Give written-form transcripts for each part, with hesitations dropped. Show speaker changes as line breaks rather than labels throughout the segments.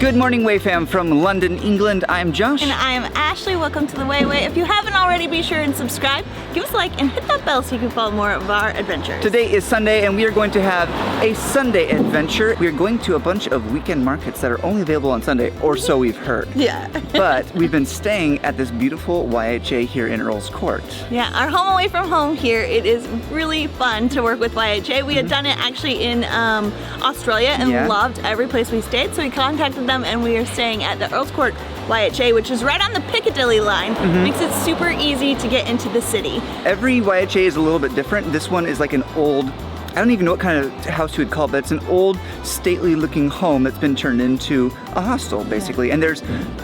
Good morning, Way fam from London, England. I'm Josh.
And I am Ashley. Welcome to the Way. If you haven't already, be sure and subscribe, give us a like, and hit that bell so you can follow more of our adventures.
Today is Sunday, and we are going to have a Sunday adventure. We are going to a bunch of weekend markets that are only available on Sunday, or so we've heard.
Yeah.
But we've been staying at this beautiful YHA here in Earl's Court.
Yeah, our home away from home here. It is really fun to work with YHA. We had done it actually in Australia and loved every place we stayed, so we contacted them and we are staying at the Earl's Court YHA, which is right on the Piccadilly line. Makes it super easy to get into the city.
Every YHA is a little bit different. This one is like an old, I don't even know what kind of house you would call it, but it's an old, stately looking home that's been turned into a hostel, basically. And there's,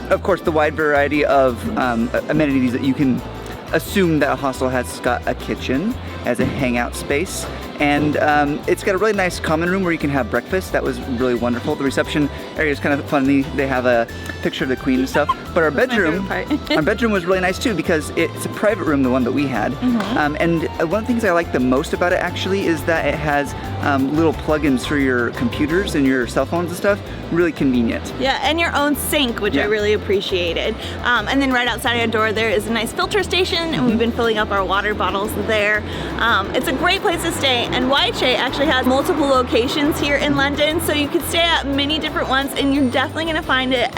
of course, the wide variety of amenities that you can assume that a hostel has. Got a kitchen as a hangout space, and it's got a really nice common room where you can have breakfast. That was really wonderful. The reception area is kind of funny. They have a picture of the Queen and stuff. But our bedroom, our bedroom was really nice too, because it's a private room, the one that we had. And one of the things I like the most about it actually is that it has little plugins for your computers and your cell phones and stuff. Really convenient.
Yeah, and your own sink, which I really appreciated. And then right outside our door there is a nice filter station, and we've been filling up our water bottles there. It's a great place to stay, and YHA actually has multiple locations here in London, so you can stay at many different ones, and you're definitely going to find it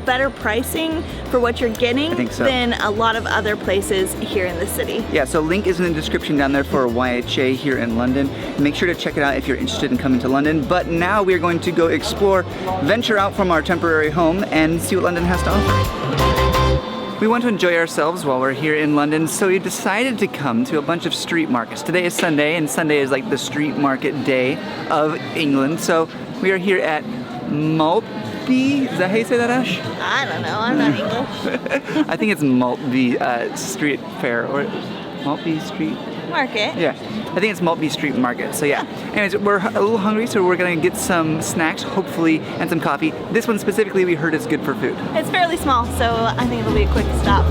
better pricing for what you're getting than a lot of other places here in the city. Yeah,
so link is in the description down there for YHA here in London. Make sure to check it out if you're interested in coming to London. But now we're going to go explore, venture out from our temporary home, and see what London has to offer. We want to enjoy ourselves while we're here in London, so we decided to come to a bunch of street markets. Today is Sunday, and Sunday is like the street market day of England. So we are here at Maltby. Is that how you say that, Ash?
I don't know, I'm not English.
I think it's Maltby Street Fair, or Maltby Street
Market.
Yeah, I think it's Maltby Street Market. So yeah. Anyways, we're a little hungry, so we're gonna get some snacks, hopefully, and some coffee. This one specifically, we heard is good for food.
It's fairly small, so I think it'll be a quick stop.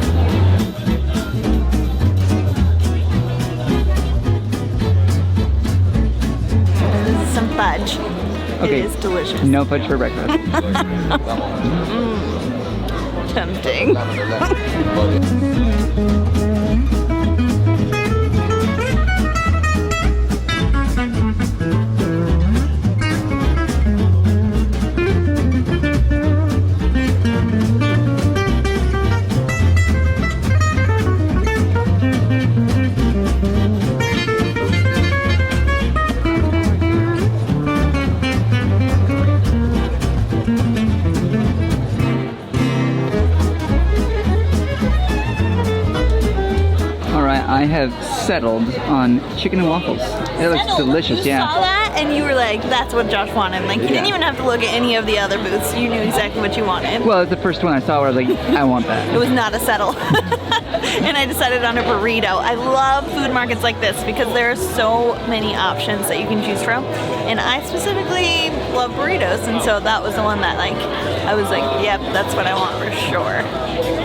This is some fudge.
Okay.
It is delicious.
No fudge for breakfast.
Tempting.
I have settled on chicken and waffles. It looks delicious,
You saw that and you were like, that's what Josh wanted. Like, you didn't even have to look at any of the other booths. You knew exactly what you wanted.
Well, it's the first one I saw where I was like, I want that.
It was not a settle. And I decided on a burrito. I love food markets like this because there are so many options that you can choose from. And I specifically love burritos, and so that was the one that I was like, yep, that's what I want for sure.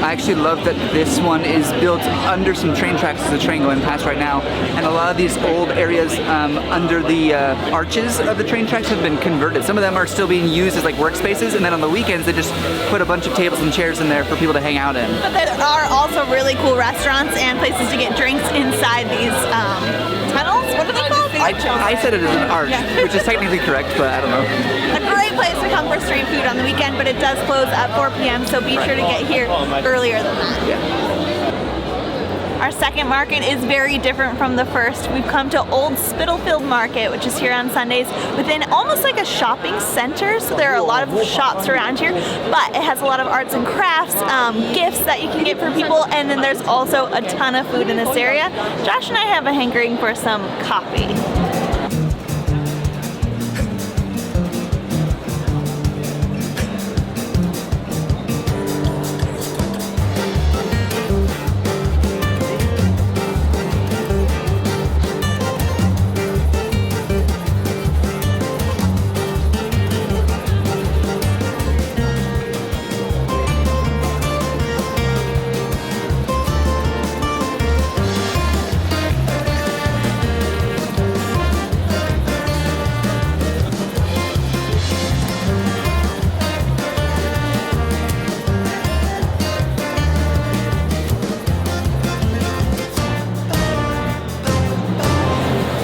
I actually love that this one is built under some train tracks. There's a train going past right now, and a lot of these old areas under the arches of the train tracks have been converted. Some of them are still being used as like workspaces, and then on the weekends they just put a bunch of tables and chairs in there for people to hang out in.
But there are also really cool restaurants and places to get drinks inside these tunnels. What are they called?
I said it as an arch, which is technically correct, but I don't know.
A great place to come for street food on the weekend, but it does close at 4 p.m., so be sure to get here earlier than that.
Yeah.
Our second market is very different from the first. We've come to Old Spitalfields Market, which is here on Sundays within almost like a shopping center. So there are a lot of shops around here, but it has a lot of arts and crafts, gifts that you can get for people, and then there's also a ton of food in this area. Josh and I have a hankering for some coffee.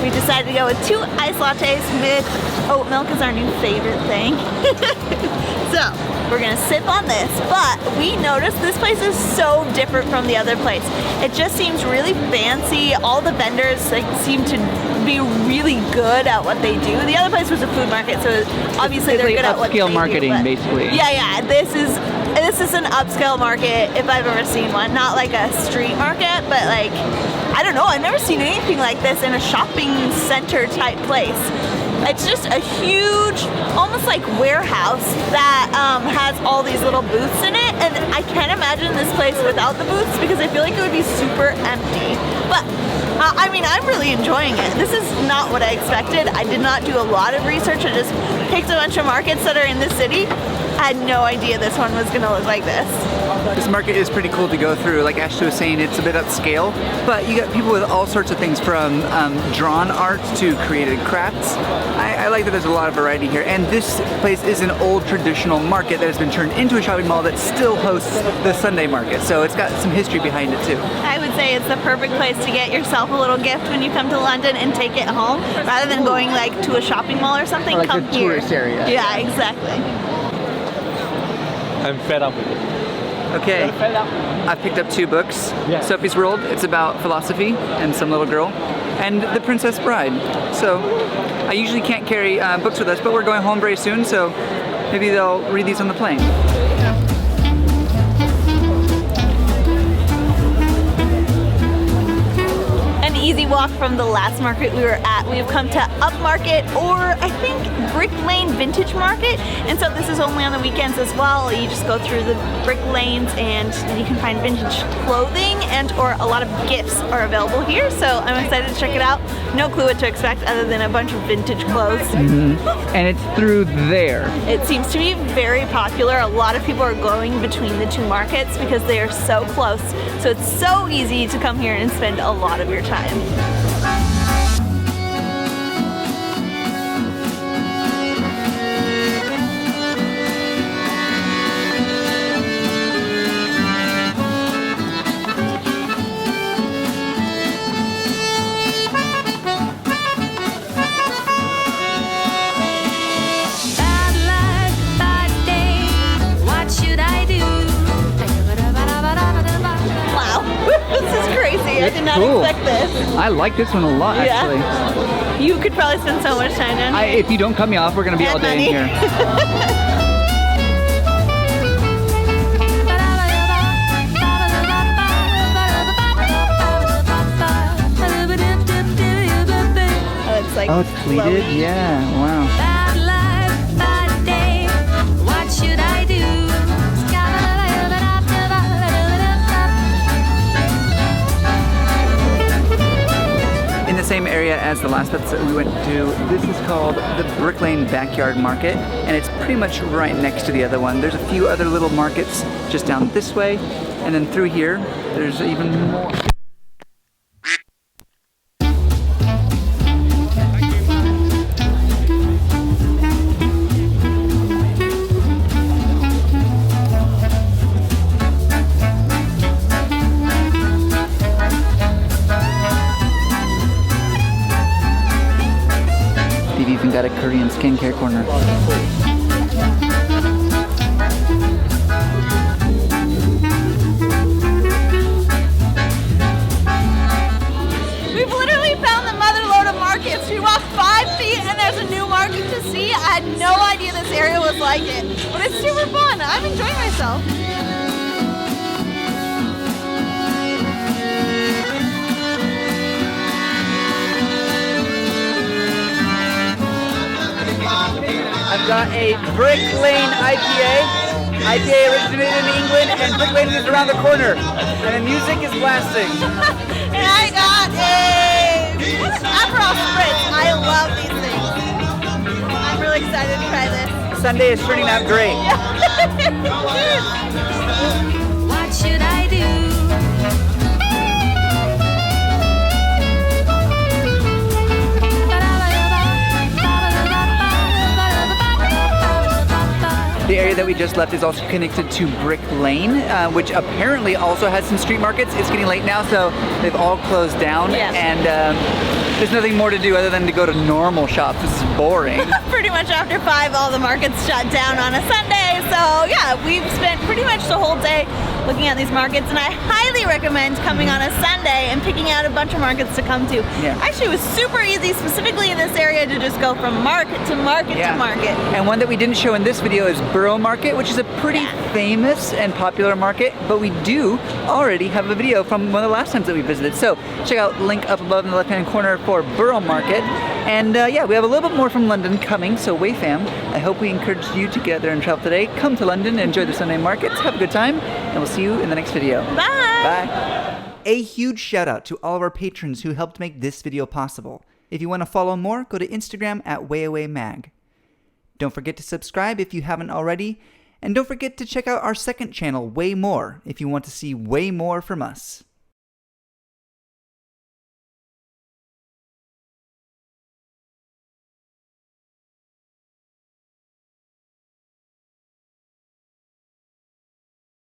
we decided to go with 2 iced lattes with oat milk is our new favorite thing. So we're gonna sip on this, but we noticed this place is so different from the other place. It just seems really fancy. All the vendors like seem to be really good at what they do. The other place was a food market, so obviously they're good at what they do.
Upscale marketing, basically.
Yeah. This is an upscale market if I've ever seen one. Not like a street market, but like, I don't know, I've never seen anything like this in a shopping center type place. It's just a huge, almost like warehouse that has all these little booths in it, and I can't imagine this place without the booths because I feel like it would be super empty. But I mean, I'm really enjoying it. This is not what I expected. I did not do a lot of research. I just picked a bunch of markets that are in the city. I had no idea this one was gonna look like this.
This market is pretty cool to go through. Like Ashley was saying, it's a bit upscale, but you got people with all sorts of things from drawn art to created crafts. I like that there's a lot of variety here. And this place is an old traditional market that has been turned into a shopping mall that still hosts the Sunday market. So it's got some history behind it too.
I would say it's the perfect place to get yourself a little gift when you come to London and take it home, rather than going like to a shopping mall or something.
Or like
come
a
here.
tourist area.
Yeah, exactly.
I'm fed up with it.
Okay, I picked up 2 books.
Yeah.
Sophie's World, it's about philosophy and some little girl, and The Princess Bride. So I usually can't carry books with us, but we're going home very soon, so maybe they'll read these on the plane.
An easy walk from the last market we were at. We've come to Upmarket, or I think Brick Lane Vintage Market, and so this is only on the weekends as well. You just go through the brick lanes and you can find vintage clothing and or a lot of gifts are available here, so I'm excited to check it out. No clue what to expect other than a bunch of vintage clothes.
And it's through there.
It seems to be very popular. A lot of people are going between the 2 markets because they are so close, so it's so easy to come here and spend a lot of your time. Wow, this is crazy. I did not
cool.
expect this.
I like this one a lot, actually.
Yeah. You could probably spend so much time down here.
If you don't cut me off, we're gonna be all
And
day in
money.
here.
Oh, it's like
Oh, it's pleated?
flowy.
Yeah, wow.
In the same area as the last place that we went to, this is called the Brick Lane Backyard Market, and it's pretty much right next to the other one. There's a few other little markets just down this way, and then through here, there's even more. They've even got a Korean skincare corner.
We've literally found the mother lode of markets. We walked 5 feet and there's a new market to see. I had no idea this area was like it, but it's super fun. I'm enjoying myself.
I've got a Brick Lane IPA. IPA originated in England, and Brick Lane is around the corner. And the music is blasting.
And I got a Aperol Spritz. I love these things. I'm really excited to try this.
Sunday is turning out great.
What should I do?
The area that we just left is also connected to Brick Lane, which apparently also has some street markets. It's getting late now, so they've all closed down.
Yeah.
And There's nothing more to do other than to go to normal shops. This is boring.
Pretty much after 5, all the markets shut down on a Sunday. So yeah, we've spent pretty much the whole day looking at these markets, and I highly recommend coming on a Sunday and picking out a bunch of markets to come to.
Yeah.
Actually, it was super easy, specifically in this area, to just go from market to market to market.
And one that we didn't show in this video is Borough Market, which is a pretty famous and popular market, but we do already have a video from one of the last times that we visited. So check out link up above in the left-hand corner for Borough Market. And yeah, we have a little bit more from London coming, so Way fam, I hope we encouraged you to get out there and travel today. Come to London, enjoy the Sunday markets, have a good time, and we'll see you in the next video.
Bye!
Bye! A huge shout out to all of our patrons who helped make this video possible. If you want to follow more, go to Instagram at WayAwayMag. Don't forget to subscribe if you haven't already, and don't forget to check out our second channel, Way More, if you want to see way more from us.